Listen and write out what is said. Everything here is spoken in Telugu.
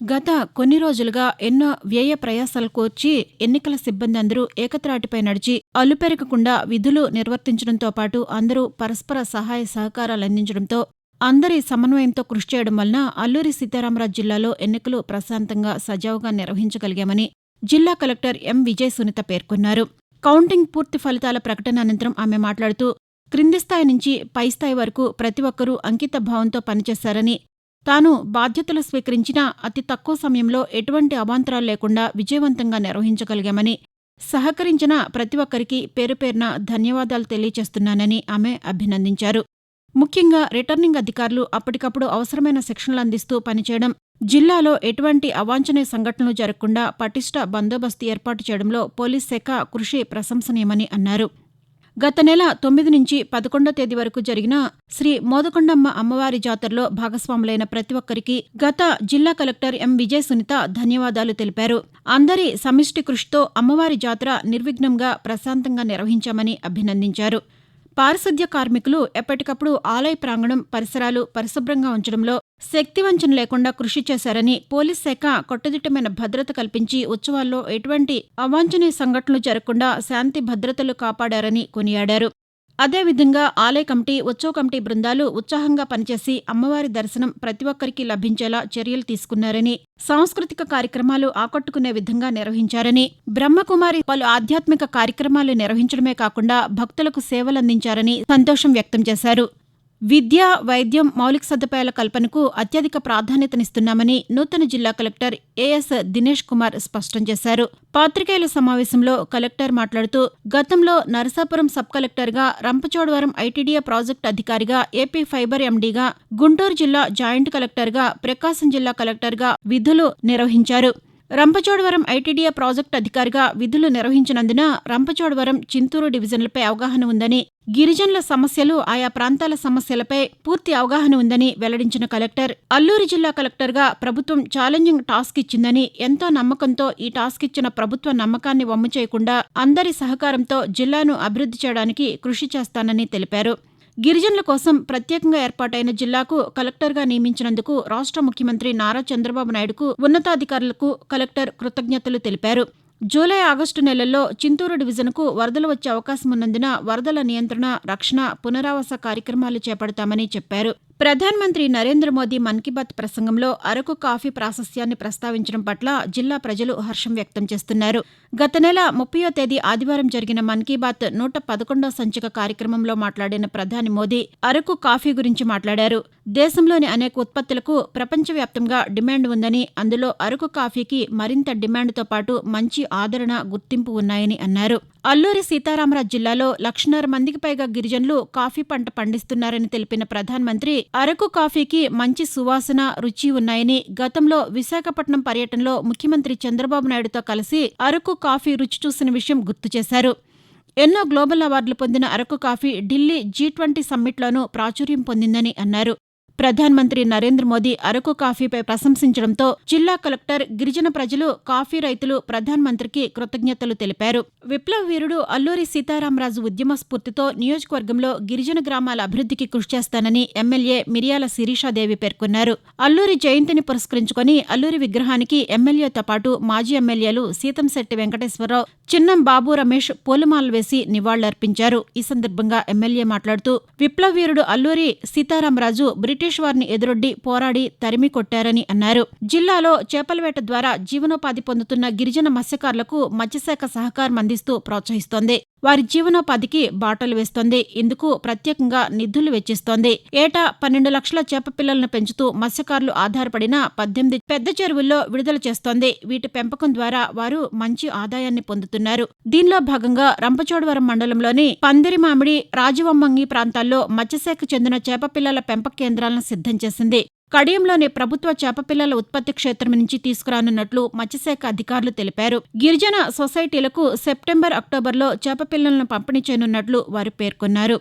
గత కొన్ని రోజులుగా ఎన్నో వ్యయ ప్రయాసాలు కోర్చి ఎన్నికల సిబ్బంది అందరూ ఏకత్రాటిపై నడిచి అలుపెరగకుండా విధులు నిర్వర్తించడంతో పాటు అందరూ పరస్పర సహాయ సహకారాలందించడంతో అందరి సమన్వయంతో కృషి చేయడం వలన అల్లూరి సీతారామరాజు జిల్లాలో ఎన్నికలు ప్రశాంతంగా సజావుగా నిర్వహించగలిగామని జిల్లా కలెక్టర్ ఎం. విజయ సునీత పేర్కొన్నారు. కౌంటింగ్ పూర్తి ఫలితాల ప్రకటన అనంతరం ఆమె మాట్లాడుతూ క్రింది స్థాయి నుంచి పై స్థాయి వరకు ప్రతి ఒక్కరూ అంకిత భావంతో పనిచేశారని, తాను బాధ్యతలు స్వీకరించిన అతి తక్కువ సమయంలో ఎటువంటి అవాంతరాలు లేకుండా విజయవంతంగా నిర్వహించగలిగామని, సహకరించిన ప్రతి ఒక్కరికి పేరుపేరున ధన్యవాదాలు తెలియచేస్తున్నానని ఆమె అభినందించారు. ముఖ్యంగా రిటర్నింగ్ అధికారులు అప్పటికప్పుడు అవసరమైన శిక్షణలు అందిస్తూ పనిచేయడం, జిల్లాలో ఎటువంటి అవాంఛనీయ సంఘటనలు జరగకుండా పటిష్ట బందోబస్తు ఏర్పాటు చేయడంలో పోలీస్ శాఖ కృషి ప్రశంసనీయమని అన్నారు. గత నెల 9 నుంచి 11వ తేదీ వరకు జరిగిన శ్రీ మోదకొండమ్మ అమ్మవారి జాతరలో భాగస్వాములైన ప్రతి ఒక్కరికి గత జిల్లా కలెక్టర్ ఎం. విజయ సునీత ధన్యవాదాలు తెలిపారు. అందరి సమిష్టి కృషితో అమ్మవారి జాతర నిర్విఘ్నంగా ప్రశాంతంగా నిర్వహించామని అభినందించారు. పారిశుద్ధ్య కార్మికులు ఎప్పటికప్పుడు ఆలయ ప్రాంగణం పరిసరాలు పరిశుభ్రంగా ఉంచడంలో శక్తివంచన లేకుండా కృషి చేశారని, పోలీస్ శాఖ కట్టుదిట్టమైన భద్రత కల్పించి ఉత్సవాల్లో ఎటువంటి అవాంఛనీయ సంఘటనలు జరగకుండా శాంతి భద్రతలు కాపాడారని కొనియాడారు. అదేవిధంగా ఆలయ కమిటీ, ఉత్సవ కమిటీ బృందాలు ఉత్సాహంగా పనిచేసి అమ్మవారి దర్శనం ప్రతి ఒక్కరికి లభించేలా చర్యలు తీసుకున్నారని, సాంస్కృతిక కార్యక్రమాలు ఆకట్టుకునే విధంగా నిర్వహించారని, బ్రహ్మకుమారి పలు ఆధ్యాత్మిక కార్యక్రమాలు నిర్వహించడమే కాకుండా భక్తులకు సేవలందించారని సంతోషం వ్యక్తం చేశారు. విద్య, వైద్యం, మౌలిక సదుపాయాల కల్పనకు అత్యధిక ప్రాధాన్యతనిస్తున్నామని నూతన జిల్లా కలెక్టర్ ఏఎస్ దినేష్ కుమార్ స్పష్టం చేశారు. పాత్రికేయుల సమావేశంలో కలెక్టర్ మాట్లాడుతూ గతంలో నరసాపురం సబ్ కలెక్టర్గా, రంపచోడవరం ఐటీడీఏ ప్రాజెక్టు అధికారిగా, ఏపీ ఫైబర్ ఎండీగా, గుంటూరు జిల్లా జాయింట్ కలెక్టర్గా, ప్రకాశం జిల్లా కలెక్టర్గా విధులు నిర్వహించారు. రంపచోడవరం ఐటీడీఏ ప్రాజెక్టు అధికారిగా విధులు నిర్వహించినందున రంపచోడవరం, చింతూరు డివిజన్లపై అవగాహన ఉందని, గిరిజనుల సమస్యలు, ఆయా ప్రాంతాల సమస్యలపై పూర్తి అవగాహన ఉందని వెల్లడించిన కలెక్టర్, అల్లూరి జిల్లా కలెక్టర్గా ప్రభుత్వం ఛాలెంజింగ్ టాస్క్ ఇచ్చిందని, ఎంతో నమ్మకంతో ఈ టాస్క్ ఇచ్చిన ప్రభుత్వ నమ్మకాన్ని వమ్ము చేయకుండా అందరి సహకారంతో జిల్లాను అభివృద్ధి చేయడానికి కృషి చేస్తానని తెలిపారు. గిరిజనుల కోసం ప్రత్యేకంగా ఏర్పాటైన జిల్లాకు కలెక్టర్గా నియమించినందుకు రాష్ట్ర ముఖ్యమంత్రి నారా చంద్రబాబు నాయుడుకు, ఉన్నతాధికారులకు కలెక్టర్ కృతజ్ఞతలు తెలిపారు. జూలై, ఆగస్టు నెలల్లో చింతూరు డివిజన్కు వరదలు వచ్చే అవకాశం ఉన్నందున వరదల నియంత్రణ, రక్షణ, పునరావాస కార్యక్రమాలు చేపడతామని చెప్పారు. ప్రధానమంత్రి నరేంద్ర మోదీ మన్ కీ బాత్ ప్రసంగంలో అరకు కాఫీ ప్రాశస్త్యాన్ని ప్రస్తావించడం పట్ల జిల్లా ప్రజలు హర్షం వ్యక్తం చేస్తున్నారు. గత నెల 30వ తేదీ ఆదివారం జరిగిన మన్ కీ బాత్ 111వ సంచిక కార్యక్రమంలో మాట్లాడిన ప్రధాని మోదీ అరకు కాఫీ గురించి మాట్లాడారు. దేశంలోని అనేక ఉత్పత్తులకు ప్రపంచవ్యాప్తంగా డిమాండ్ ఉందని, అందులో అరకు కాఫీకి మరింత డిమాండ్తో పాటు మంచి ఆదరణ, గుర్తింపు ఉన్నాయని అన్నారు. అల్లూరి సీతారామరాజు జిల్లాలో 1,50,000 మందికి పైగా గిరిజనులు కాఫీ పంట పండిస్తున్నారని తెలిపిన ప్రధానమంత్రి అరకు కాఫీకి మంచి సువాసన, రుచి ఉన్నాయని, గతంలో విశాఖపట్నం పర్యటనలో ముఖ్యమంత్రి చంద్రబాబు నాయుడుతో కలిసి అరకు కాఫీ రుచి చూసిన విషయం గుర్తు చేశారు. ఎన్నో గ్లోబల్ అవార్డులు పొందిన అరకు కాఫీ ఢిల్లీ G20 సమ్మిట్లోనూ ప్రాచుర్యం పొందిందని అన్నారు. ప్రధానమంత్రి నరేంద్ర మోదీ అరకు కాఫీపై ప్రశంసించడంతో జిల్లా కలెక్టర్, గిరిజన ప్రజలు, కాఫీ రైతులు ప్రధానమంత్రికి కృతజ్ఞతలు తెలిపారు. విప్లవ వీరుడు అల్లూరి సీతారామరాజు ఉద్యమ స్ఫూర్తితో నియోజకవర్గంలో గిరిజన గ్రామాల అభివృద్ధికి కృషి చేస్తానని ఎమ్మెల్యే మిరియాల శిరీషాదేవి పేర్కొన్నారు. అల్లూరి జయంతిని పురస్కరించుకుని అల్లూరి విగ్రహానికి ఎమ్మెల్యేతో పాటు మాజీ ఎమ్మెల్యేలు సీతంశెట్టి వెంకటేశ్వరరావు, చిన్నం బాబు రమేష్ పూలమాలలు వేసి నివాళులర్పించారు. ఈ సందర్భంగా ఎమ్మెల్యే మాట్లాడుతూ విప్లవ వీరుడు అల్లూరి సీతారామరాజు బ్రిటిష్ వారిని ఎదురొడ్డి పోరాడి తరిమి కొట్టారని అన్నారు. జిల్లాలో చేపల వేట ద్వారా జీవనోపాధి పొందుతున్న గిరిజన మత్స్యకారులకు మత్స్యశాఖ సహకారం అందిస్తూ ప్రోత్సహిస్తోంది. వారి జీవనోపాధికి బాటలు వేస్తోంది. ఇందుకు ప్రత్యేకంగా నిధులు వెచ్చిస్తోంది. ఏటా 12 లక్షల చేప పిల్లలను పెంచుతూ మత్స్యకారులు ఆధారపడిన 18 పెద్ద చెరువుల్లో విడుదల చేస్తోంది. వీటి పెంపకం ద్వారా వారు మంచి ఆదాయాన్ని పొందుతున్నారు. దీనిలో భాగంగా రంపచోడవరం మండలంలోని పందిరిమామిడి, రాజవమ్మంగి ప్రాంతాల్లో మత్స్యశాఖ చెందిన చేప పిల్లల పెంపక కేంద్రాలను సిద్ధం చేసింది. కడియంలోని ప్రభుత్వ చేపపిల్లల ఉత్పత్తి క్షేత్రం నుంచి తీసుకురానున్నట్లు మత్స్యశాఖ అధికారులు తెలిపారు. గిరిజన సొసైటీలకు సెప్టెంబర్, అక్టోబర్లో చేపపిల్లలను పంపిణీ చేయనున్నట్లు వారు పేర్కొన్నారు.